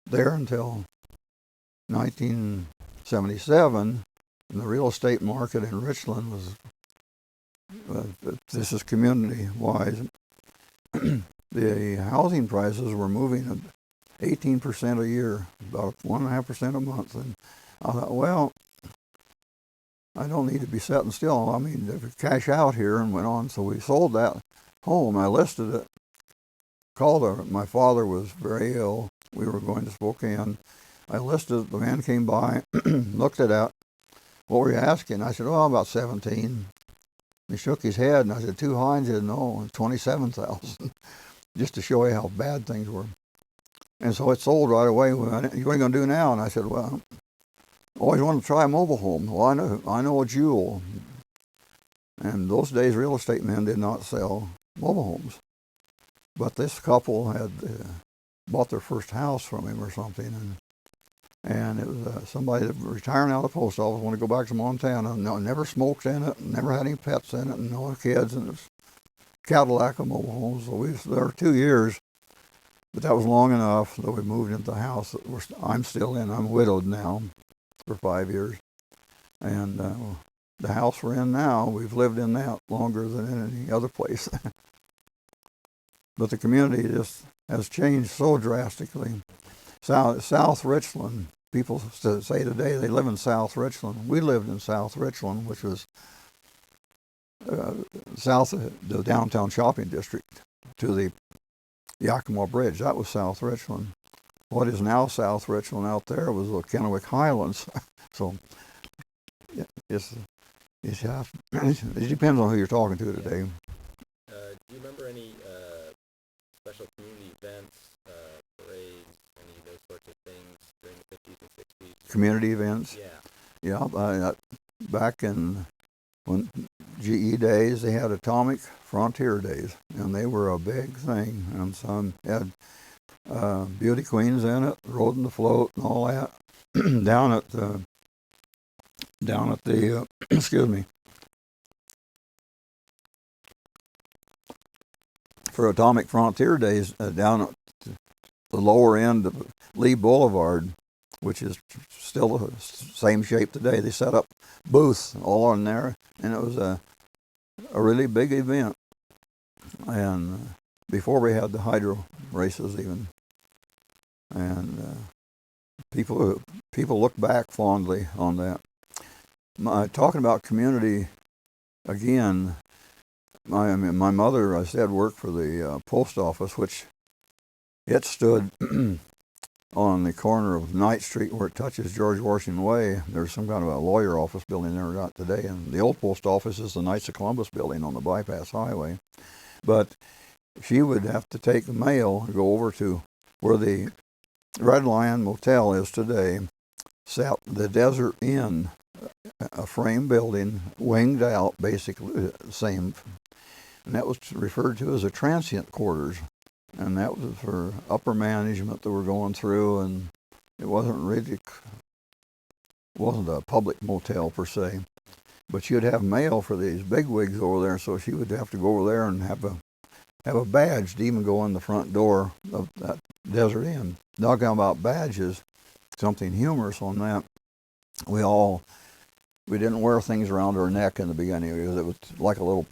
there until 1977, and the real estate market in Richland was, this is community-wise, the housing prices were moving at 18% a year, about 1.5% a month. And I thought, well, I don't need to be sitting still. I mean, to cash out here, and went on. So we sold that home. I listed it. Called her. My father was very ill. We were going to Spokane. I listed it. The man came by, looked it up. What were you asking? I said, oh, about 17. He shook his head, and I said, too high? And he said, no, 27,000. Just to show you how bad things were. And so it sold right away. What are you going to do now? And I said, well, I always wanted to try a mobile home. Well, I know a Jewel. And those days, real estate men did not sell mobile homes. But this couple had bought their first house from him or something. And it was somebody that was retiring out of the post office, wanted to go back to Montana. No, never smoked in it, never had any pets in it, and no kids. And it was Cadillac of mobile homes. So we was there 2 years. But that was long enough that we moved into the house that I'm still in. I'm widowed now for 5 years. And the house we're in now, we've lived in that longer than in any other place. But the community just has changed so drastically. South Richland, people say today they live in South Richland. We lived in South Richland, which was south of the downtown shopping district to the Yakima Bridge. That was South Richland. What is now South Richland out there was the Kennewick Highlands. So it depends on who you're talking to today. Do you remember any special community events, parades, any of those sorts of things during the 50s and 60s? Community events? Yeah. Yeah. Back in when GE days, they had Atomic Frontier Days, and they were a big thing. And some had beauty queens in it, rode in the float and all that. down at the excuse me, for Atomic Frontier Days, down at the lower end of Lee Boulevard, which is still the same shape today. They set up booths all on there, and it was a really big event. And before we had the hydro races even, and people look back fondly on that. Talking about community again, my mother, I said, worked for the post office, which it stood on the corner of Knight Street where it touches George Washington Way. There's some kind of a lawyer office building there got today, and the old post office is the Knights of Columbus building on the bypass highway. But she would have to take the mail and go over to where the Red Lion Motel is today, sat the Desert Inn, a frame building, winged out, basically same, and that was referred to as a transient quarters. And that was for upper management that were going through, and it wasn't a public motel per se. But she'd have mail for these bigwigs over there, so she would have to go over there and have a badge to even go in the front door of that Desert Inn. Talking about badges, something humorous on that. We didn't wear things around our neck in the beginning because it was like a little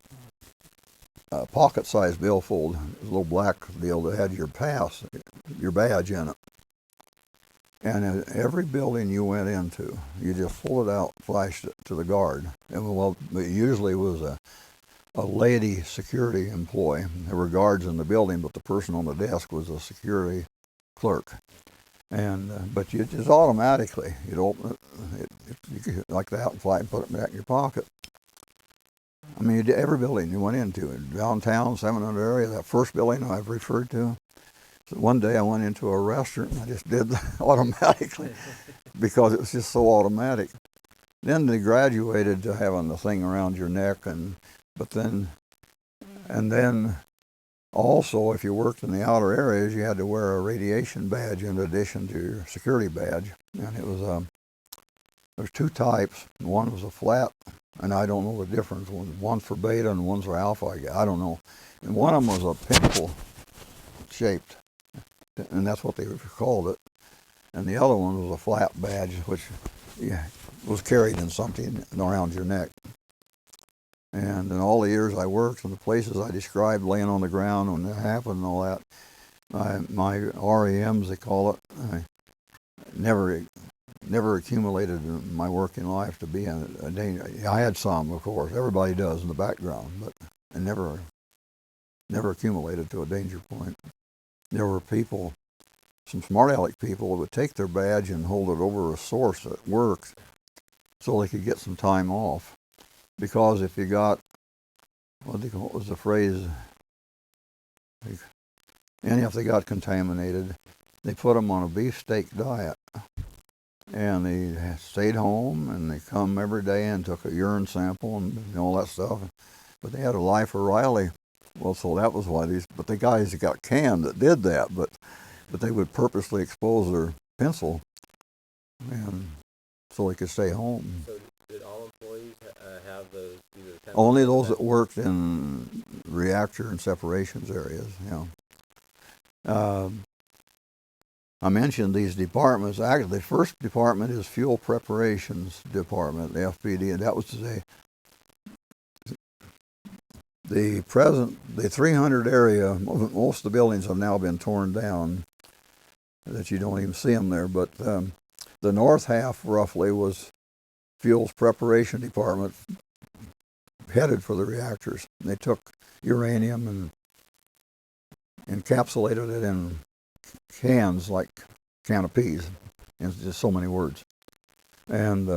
pocket-sized billfold, a little black deal that had your badge in it. And in every building you went into, you just pulled it out, flashed it to the guard. And well, it usually was a lady security employee. There were guards in the building, but the person on the desk was a security clerk. And but you just automatically, you'd open it, you could like that, and fly and put it back in your pocket. I mean, every building you went into, downtown, 700 area, that first building I've referred to. So one day I went into a restaurant and I just did that automatically because it was just so automatic. Then they graduated to having the thing around your neck, but but then, and then also, if you worked in the outer areas, you had to wear a radiation badge in addition to your security badge. And it was there's two types. One was a flat, and I don't know the difference. One's for beta and one's for alpha. I don't know. And one of them was a pencil shaped, and that's what they called it. And the other one was a flat badge, which was carried in something around your neck. And in all the years I worked and the places I described, laying on the ground when it happened and all that, my REMs, they call it, I never accumulated in my working life to be in a danger. I had some, of course. Everybody does in the background, but I never accumulated to a danger point. There were people, some smart aleck people, that would take their badge and hold it over a source at work so they could get some time off. Because if you got, what was the phrase? And if they got contaminated, they put them on a beefsteak diet. And they stayed home, and they come every day and took a urine sample and all that stuff. But they had a life O'Reilly. Well, so that was why but the guys that got canned that did that, but they would purposely expose their pencil, and so they could stay home. So did all employees have those either? Only those that worked in reactor and separations areas, I mentioned these departments. Actually, the first department is Fuel Preparations Department, the FPD, and that was to say the 300 area. Most of the buildings have now been torn down, that you don't even see them there. But the north half, roughly, was Fuels Preparation Department, headed for the reactors. And they took uranium and encapsulated it in cans, like can of peas, in just so many words. And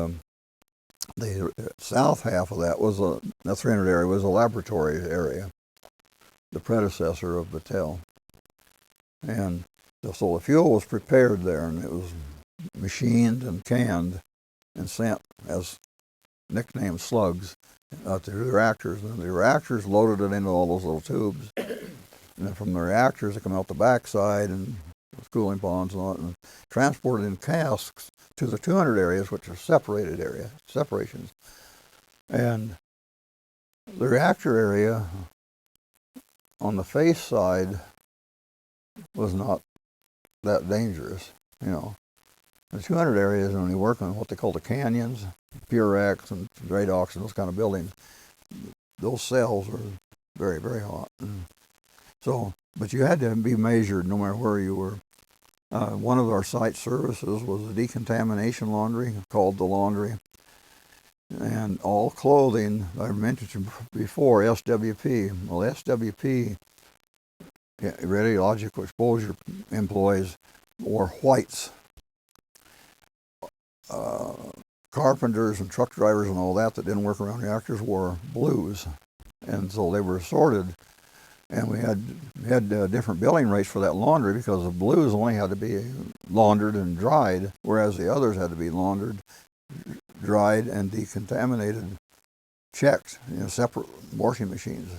the south half of that was the 300 area was a laboratory area, the predecessor of Battelle. And so the fuel was prepared there, and it was machined and canned and sent as nicknamed slugs to the reactors. And the reactors loaded it into all those little tubes. And then from the reactors, they come out the backside and cooling ponds and all that, and transported in casks to the 200 areas, which are separations. And the reactor area on the face side was not that dangerous, The 200 areas only work on what they call the canyons, Purex and Dradox and those kind of buildings. Those cells are very, very hot. So, but you had to be measured no matter where you were. One of our site services was a decontamination laundry called the laundry. And all clothing, I mentioned before, SWP. Well, SWP, radiological exposure employees, wore whites. Carpenters and truck drivers and all that didn't work around reactors wore blues. And so they were sorted. And we had different billing rates for that laundry because the blues only had to be laundered and dried, whereas the others had to be laundered, dried, and decontaminated, checked, separate washing machines.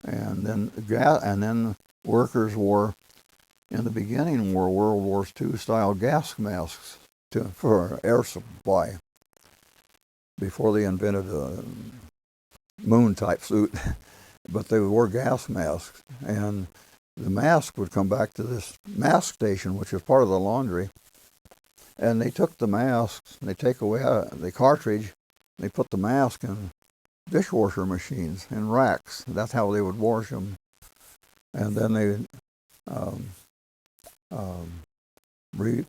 And then workers in the beginning wore World War II style gas masks for air supply before they invented a moon type suit. But they wore gas masks, and the mask would come back to this mask station, which was part of the laundry, and they took the masks, and they take away the cartridge, they put the mask in dishwasher machines, in racks. That's how they would wash them. And then they would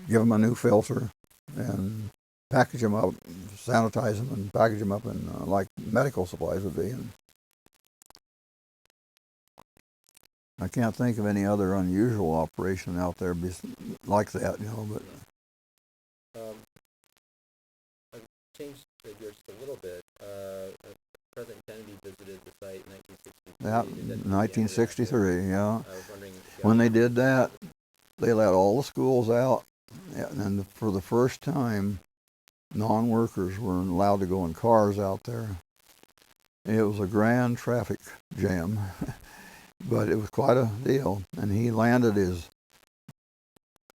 give them a new filter, and package them up, sanitize them, and package them up in like medical supplies would be. And I can't think of any other unusual operation out there like that, but... I've changed the gears just a little bit. President Kennedy visited the site in 1963. Yeah, 1963, yeah. I was wondering... When they did that, they let all the schools out, and for the first time, non-workers were allowed to go in cars out there. It was a grand traffic jam, but it was quite a deal. And he landed his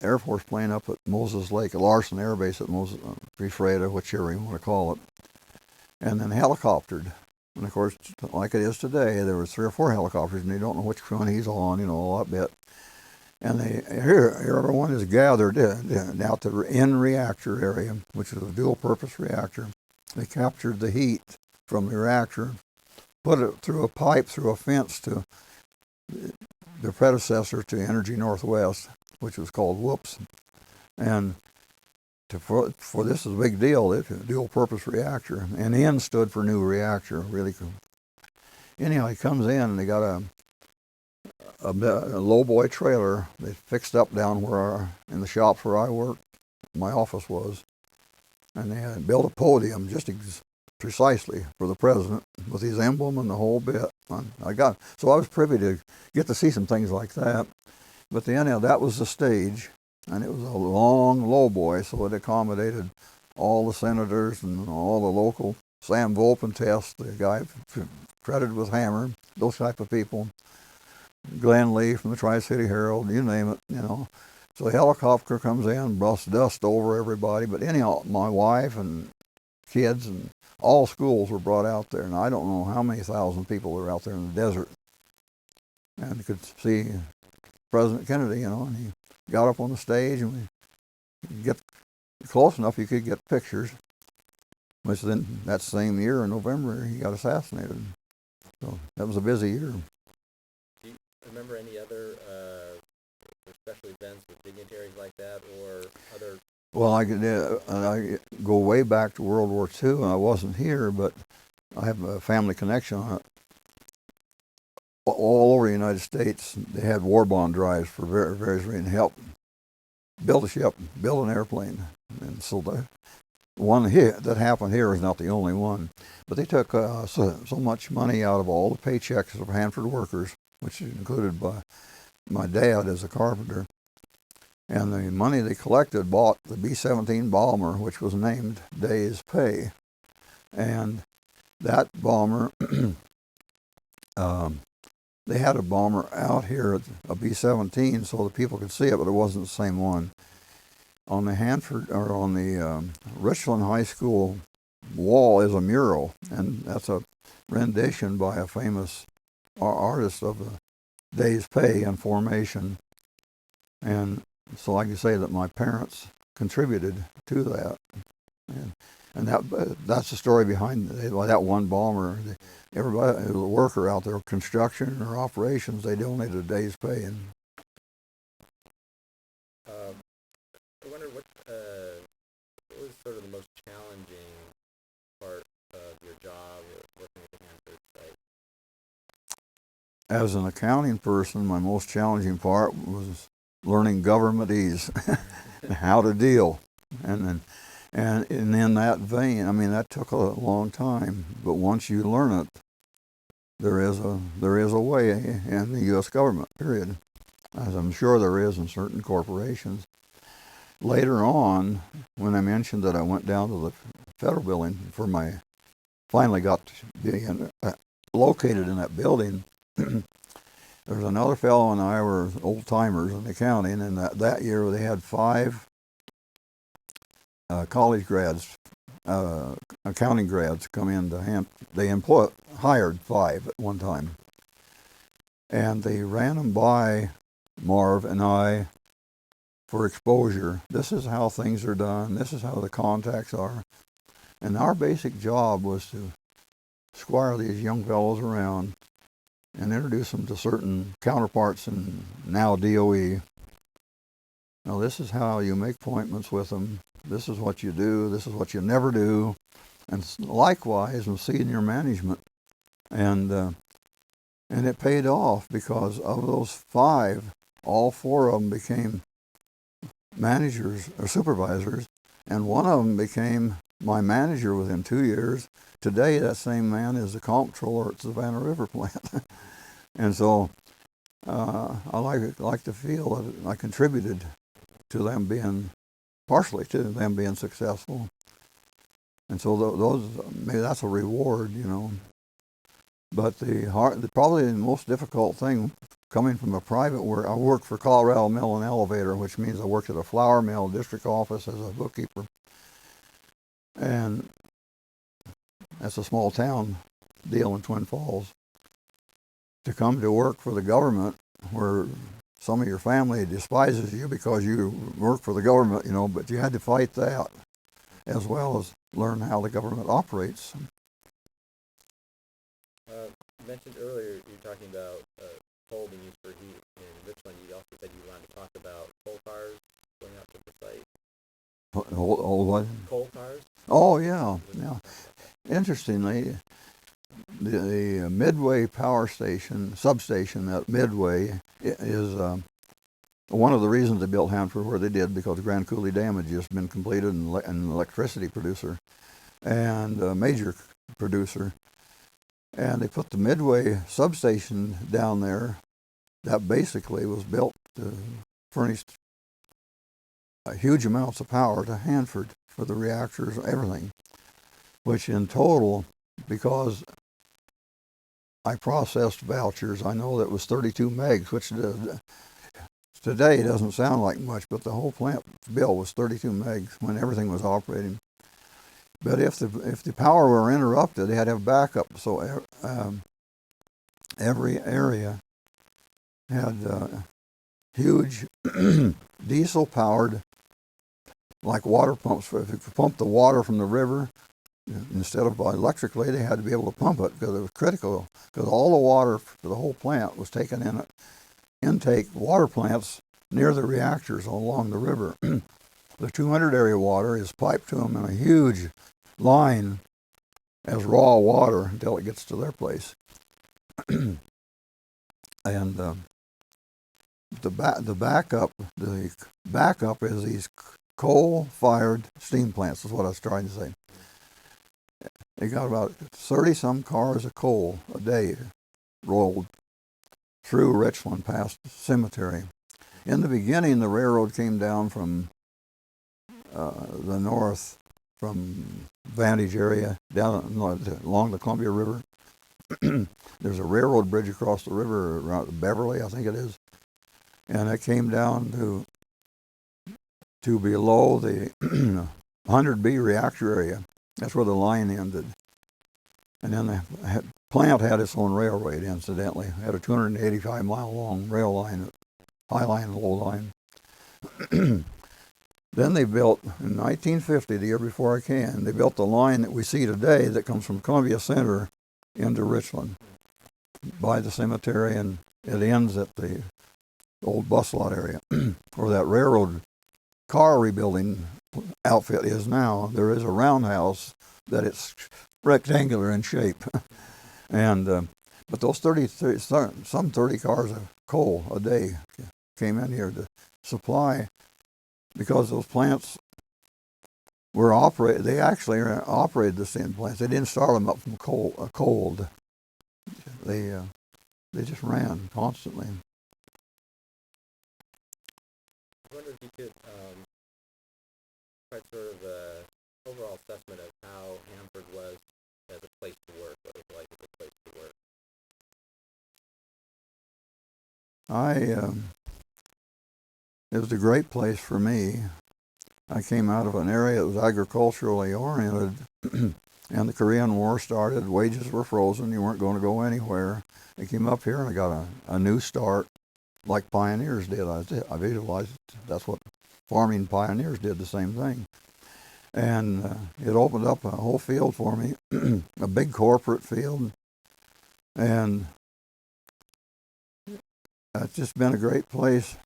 Air Force plane up at Moses Lake, Larson Air Base at Moses, Refreda, whichever you want to call it, and then helicoptered. And of course, like it is today, there were 3 or 4 helicopters, and they don't know which one he's on, all that bit. And here everyone is gathered out the end reactor area, which is a dual-purpose reactor. They captured the heat from the reactor, put it through a pipe, through a fence to the predecessor to Energy Northwest, which was called Whoops. And for this is a big deal. It's a dual-purpose reactor. And N stood for new reactor, really cool. Anyhow, he comes in and they got a lowboy trailer they fixed up down in the shops where I worked, my office was. And they had built a podium just precisely for the president with his emblem and the whole bit. So I was privy to get to see some things like that. But anyhow, that was the stage, and it was a long lowboy, so it accommodated all the senators and all the local Sam Volpentest, the guy credited with Hammer, those type of people. Glenn Lee from the Tri-City Herald, you name it, So the helicopter comes in, busts dust over everybody. But anyhow, my wife and kids and all schools were brought out there, and I don't know how many thousand people were out there in the desert. And you could see President Kennedy, and he got up on the stage, and we get close enough you could get pictures. Which then that same year in November he got assassinated. So that was a busy year. Do you remember any other special events with dignitaries like that, or other? Well, I go way back to World War II, and I wasn't here, but I have a family connection on it. All over the United States, they had war bond drives for various reasons. Help build a ship, build an airplane. And so the one here that happened here is not the only one. But they took so much money out of all the paychecks of Hanford workers, which included by my dad as a carpenter. And the money they collected bought the B-17 bomber, which was named Day's Pay. And that bomber, they had a bomber out here, a B-17, so the people could see it, but it wasn't the same one. On the Richland High School wall is a mural, and that's a rendition by a famous artist of the Day's Pay and formation. And so I can say that my parents contributed to that. And that's the story behind that one bomber. Everybody, the worker out there, construction or operations, they donated a day's pay. And I wonder what was sort of the most challenging part of your job working at the Hanford site? As an accounting person, my most challenging part was learning governmentese, how to deal, and in that vein, that took a long time. But once you learn it, there is a way in the U.S. government. Period, as I'm sure there is in certain corporations. Later on, when I mentioned that I went down to the federal building finally got to be located in that building. There was another fellow and I were old timers in accounting, and that year they had 5 college grads, accounting grads come in to Hampton. They hired 5 at one time. And they ran them by Marv and I for exposure. This is how things are done. This is how the contacts are. And our basic job was to squire these young fellows around and introduce them to certain counterparts in now DOE. Now, this is how you make appointments with them. This is what you do. This is what you never do. And likewise with senior management. And it paid off, because of those 5, all 4 of them became managers or supervisors, and one of them became my manager within 2 years. Today, that same man is the comptroller at Savannah River plant. And so I like to feel that I contributed to them partially to them being successful. And so maybe that's a reward, But probably the most difficult thing coming from a private work, I worked for Colorado Mill and Elevator, which means I worked at a flour mill district office as a bookkeeper. And that's a small town deal in Twin Falls. To come to work for the government where some of your family despises you because you work for the government, but you had to fight that as well as learn how the government operates. You mentioned earlier you were talking about coal being used for heat in Richland. You also said you wanted to talk about coal cars going out to the site. What? Coal cars? Oh, yeah. Interestingly, the Midway power station, substation at Midway is one of the reasons they built Hanford where they did, because the Grand Coulee Dam had just been completed and an electricity producer and a major producer. And they put the Midway substation down there that basically was built to furnish huge amounts of power to Hanford for the reactors, everything, which in total, because I processed vouchers, I know that was 32 megs, which today doesn't sound like much, but the whole plant bill was 32 megs when everything was operating. But if the power were interrupted, they had to have backup. So every area had huge diesel-powered, like water pumps. If you pump the water from the river, instead of electrically, they had to be able to pump it because it was critical. Because all the water for the whole plant was taken in intake water plants near the reactors along the river. The 200 area water is piped to them in a huge line as raw water until it gets to their place. And the backup is these coal-fired steam plants, is what I was trying to say. They got about 30-some cars of coal a day rolled through Richland past the cemetery. In the beginning, the railroad came down from the north, from Vantage area, down along the Columbia River. There's a railroad bridge across the river around Beverly, I think it is. And it came down to below the 100B reactor area. That's where the line ended. And then the plant had its own railroad, incidentally. It had a 285-mile-long rail line, high line and low line. Then they built, in 1950, the year before I came, they built the line that we see today that comes from Columbia Center into Richland by the cemetery, and it ends at the old bus lot area where that railroad car rebuilding outfit is now. There is a roundhouse that it's rectangular in shape. And but those 30 cars of coal a day came in here to supply, because those plants were operated. They actually operated the steam plants. They didn't start them up from cold. They just ran constantly. I wonder if you could provide sort of an overall assessment of how Hanford was as a place to work, what it was like as a place to work. It was a great place for me. I came out of an area that was agriculturally oriented, and the Korean War started. Wages were frozen. You weren't going to go anywhere. I came up here and I got a new start, like pioneers did. I visualized that's what farming pioneers did, the same thing. And it opened up a whole field for me, a big corporate field. And it's just been a great place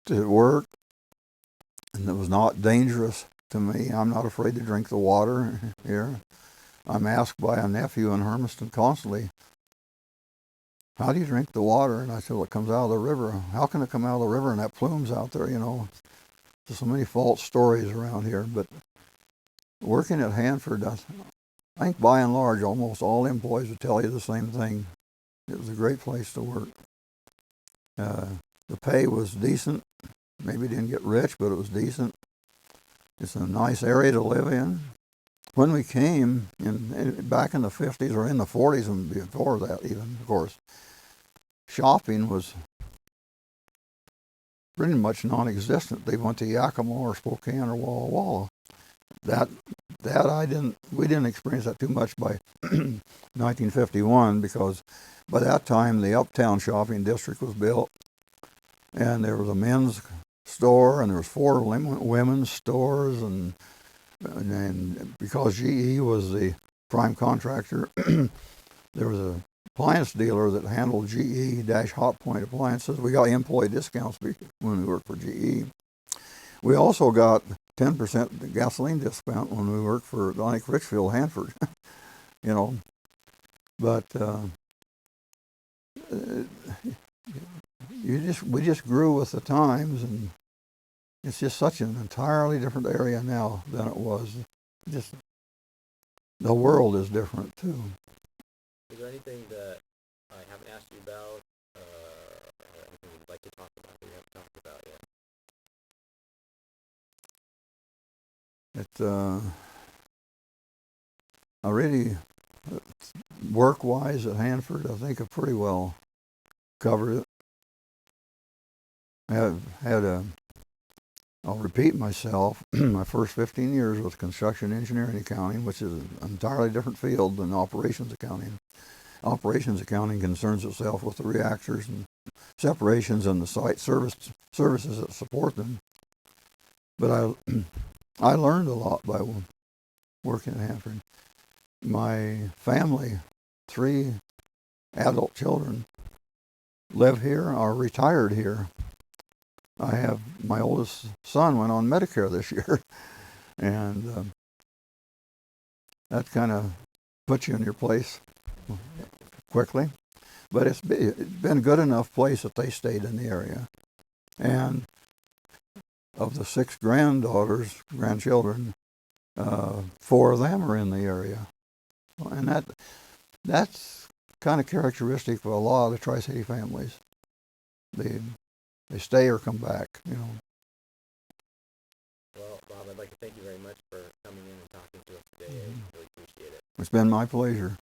to work. And it was not dangerous to me. I'm not afraid to drink the water here. I'm asked by a nephew in Hermiston constantly, how do you drink the water? And I said, well, it comes out of the river. How can it come out of the river and that plume's out there, There's so many false stories around here. But working at Hanford, I think by and large, almost all employees would tell you the same thing. It was a great place to work. The pay was decent. Maybe didn't get rich, but it was decent. It's a nice area to live in. when we came back in the 50s or in the 40s and before that even, of course, shopping was pretty much non-existent. They went to Yakima or Spokane or Walla Walla. We didn't experience that too much by 1951, because by that time the Uptown Shopping District was built, and there was a men's store, and there was 4 women's stores, and because GE was the prime contractor, there was a appliance dealer that handled GE-Hot Point appliances. We got employee discounts when we worked for GE. We also got 10% gasoline discount when we worked for Atlantic Richfield, Hanford. But we just grew with the times, and it's just such an entirely different area now than it was. Just the world is different too. Is there anything that I haven't asked you about, or anything you'd like to talk about that we haven't talked about yet? I really, work-wise at Hanford, I think I pretty well covered it. I'll repeat myself, my first 15 years was construction engineering accounting, which is an entirely different field than operations accounting. Operations accounting concerns itself with the reactors and separations and the site services that support them. But I learned a lot by working at Hanford. My family, 3 adult children, live here, are retired here. I have my oldest son went on Medicare this year, and that kind of puts you in your place quickly. But it's been a good enough place that they stayed in the area. And of the 6 grandchildren, 4 of them are in the area. And that's kind of characteristic of a lot of the Tri-City families. They stay or come back, Well, Bob, I'd like to thank you very much for coming in and talking to us today. I really appreciate it. It's been my pleasure.